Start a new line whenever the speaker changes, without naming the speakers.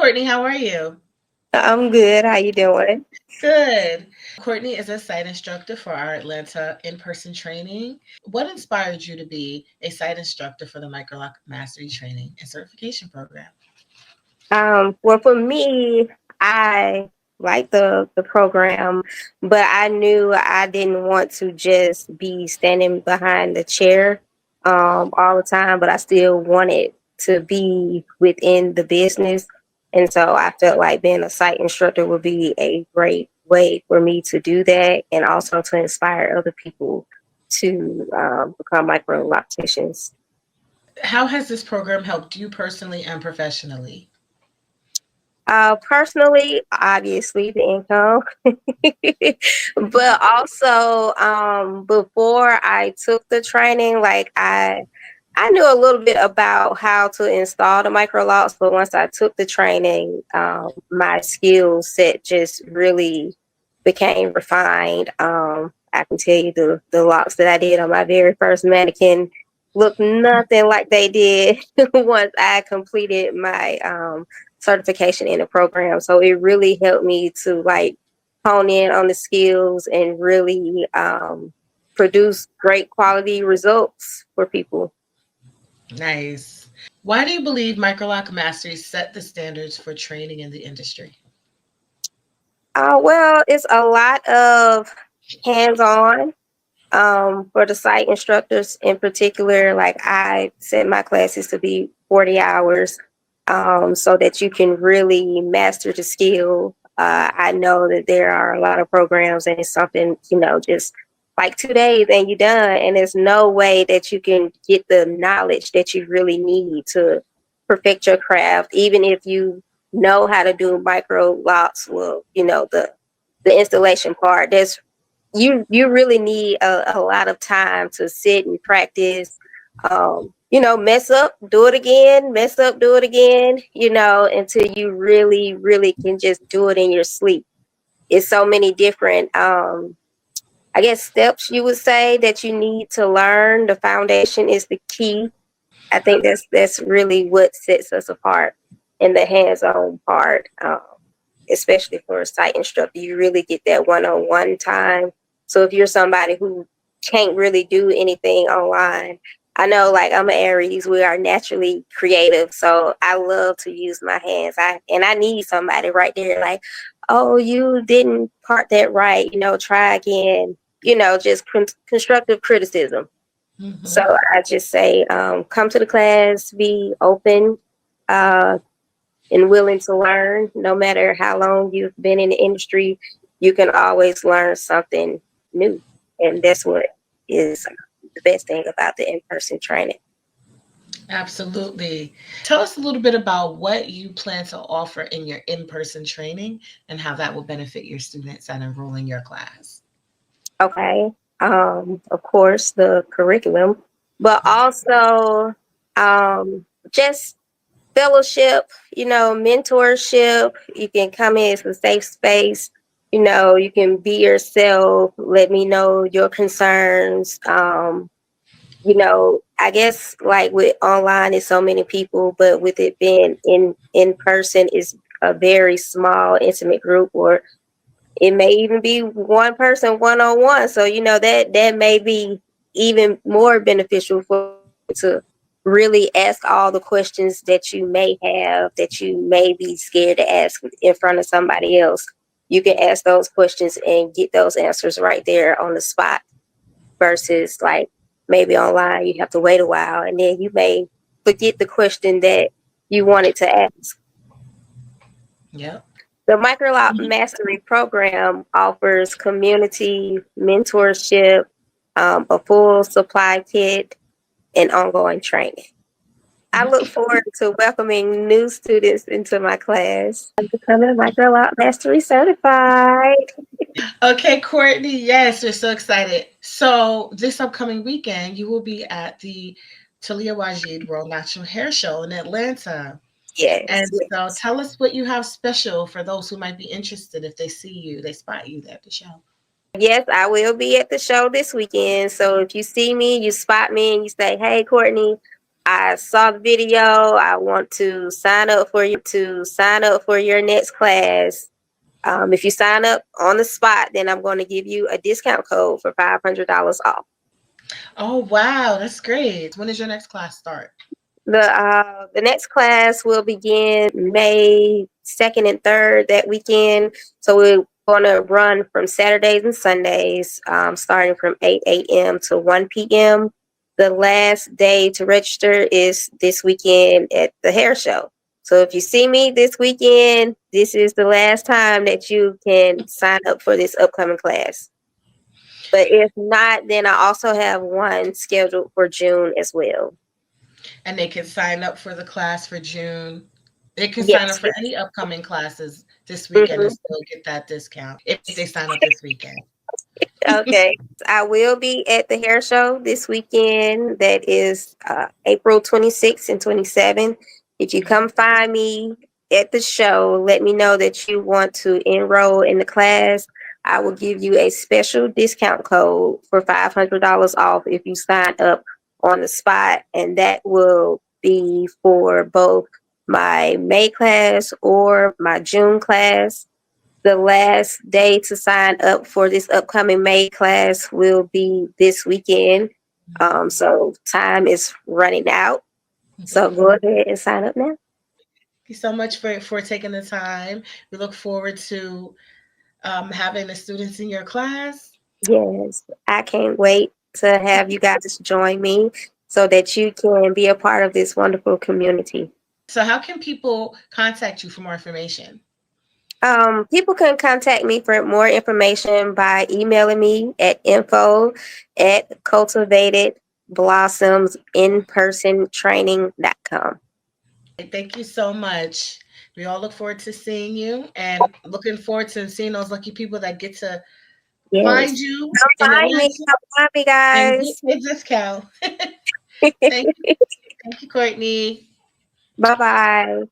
Cortné. How are you?
I'm good. How you doing?
Good. Cortné is a site instructor for our Atlanta in-person training. What inspired you to be a site instructor for the Microloc Mastery training and certification program?
Well, for me, I like the program, but I knew I didn't want to just be standing behind the chair all the time, but I still wanted to be within the business. And so I felt like being a site instructor would be a great way for me to do that and also to inspire other people to become micro opticians.
How has this program helped you personally and professionally?
Personally, obviously the income, but also before I took the training, like I knew a little bit about how to install the micro locks, but once I took the training, my skill set just really became refined. I can tell you the locks that I did on my very first mannequin looked nothing like they did once I completed my certification in the program. So it really helped me to like hone in on the skills and really produce great quality results for people.
Nice. Why do you believe Microloc Mastery set the standards for training in the industry?
Well, it's a lot of hands-on for the site instructors in particular. Like I set my classes to be 40 hours so that you can really master the skill. I know that there are a lot of programs and it's something, just like 2 days and you're done. And there's no way that you can get the knowledge that you really need to perfect your craft, even if you know how to do micro locks. Well, the installation part. You really need a lot of time to sit and practice. Mess up, do it again, mess up, do it again, until you really, really can just do it in your sleep. It's so many different, I guess, steps you would say that you need to learn. The foundation is the key. I think that's really what sets us apart in the hands-on part. Especially for a site instructor, you really get that one-on-one time. So if you're somebody who can't really do anything online, I know like I'm an Aries, we are naturally creative. So I love to use my hands. I need somebody right there like, oh, you didn't part that right, try again, just constructive criticism. So
Hmm.
I just say, come to the class, be open, uh, and willing to learn. No matter how long you've been in the industry, you can always learn something new. And that's what is the best thing about the in person training.
Absolutely. Tell us a little bit about what you plan to offer in your in person training and how that will benefit your students that enroll in your class.
Okay. Of course, the curriculum, but also just fellowship, mentorship. You can come in, it's a safe space. You can be yourself, let me know your concerns. I guess like with online is so many people, but with it being in person is a very small, intimate group, or it may even be one person one on one. So that may be even more beneficial for to really ask all the questions that you may have that you may be scared to ask in front of somebody else. You can ask those questions and get those answers right there on the spot versus like maybe online you have to wait a while and then you may forget the question that you wanted to ask.
Yep.
The Microloc Mastery program offers community mentorship, a full supply kit, and ongoing training. I look forward to welcoming new students into my class. I'm becoming Microloc Mastery certified.
Okay, Courtney, yes, we're so excited. So, this upcoming weekend, you will be at the Talia Wajid World Natural Hair Show in Atlanta.
Yes,
And so,
yes.
tell us what you have special for those who might be interested if they see you, they spot you there at the show.
Yes, I will be at the show this weekend. So if you see me, you spot me, and you say, "Hey, Courtney, I saw the video. I want to sign up for your next class. If you sign up on the spot, then I'm going to give you a discount code for $500 off.
Oh, wow. That's great. When does your next class start?
The next class will begin May 2nd and 3rd that weekend. So we're going to run from Saturdays and Sundays, starting from 8 a.m. to 1 p.m. The last day to register is this weekend at the hair show. So if you see me this weekend, this is the last time that you can sign up for this upcoming class. But if not, then I also have one scheduled for June as well.
And they can sign up for the class for June. They can sign up
Yes.
for any upcoming classes this weekend and
Mhm.
still get that discount if they sign up this weekend.
Okay. I will be at the hair show this weekend. That is April 26th and 27th. If you come find me at the show, let me know that you want to enroll in the class. I will give you a special discount code for $500 off if you sign up on the spot. And that will be for both my May class or my June class. The last day to sign up for this upcoming May class will be this weekend. So time is running out. So go ahead and sign up now.
Thank you so much for taking the time. We look forward to having the students in your class.
Yes, I can't wait to have you guys join me so that you can be a part of this wonderful community.
So, how can people contact you for more information?
People can contact me for more information by emailing me at info@cultivatedblossomsinpersontraining.com.
Thank you so much. We all look forward to seeing you and looking forward to seeing those lucky people that get to find
Yes.
you
Come
in
find me.
Atlanta
Come find me,
and get
guys.
a discount. Thank you. Thank you, Courtney.
Bye bye.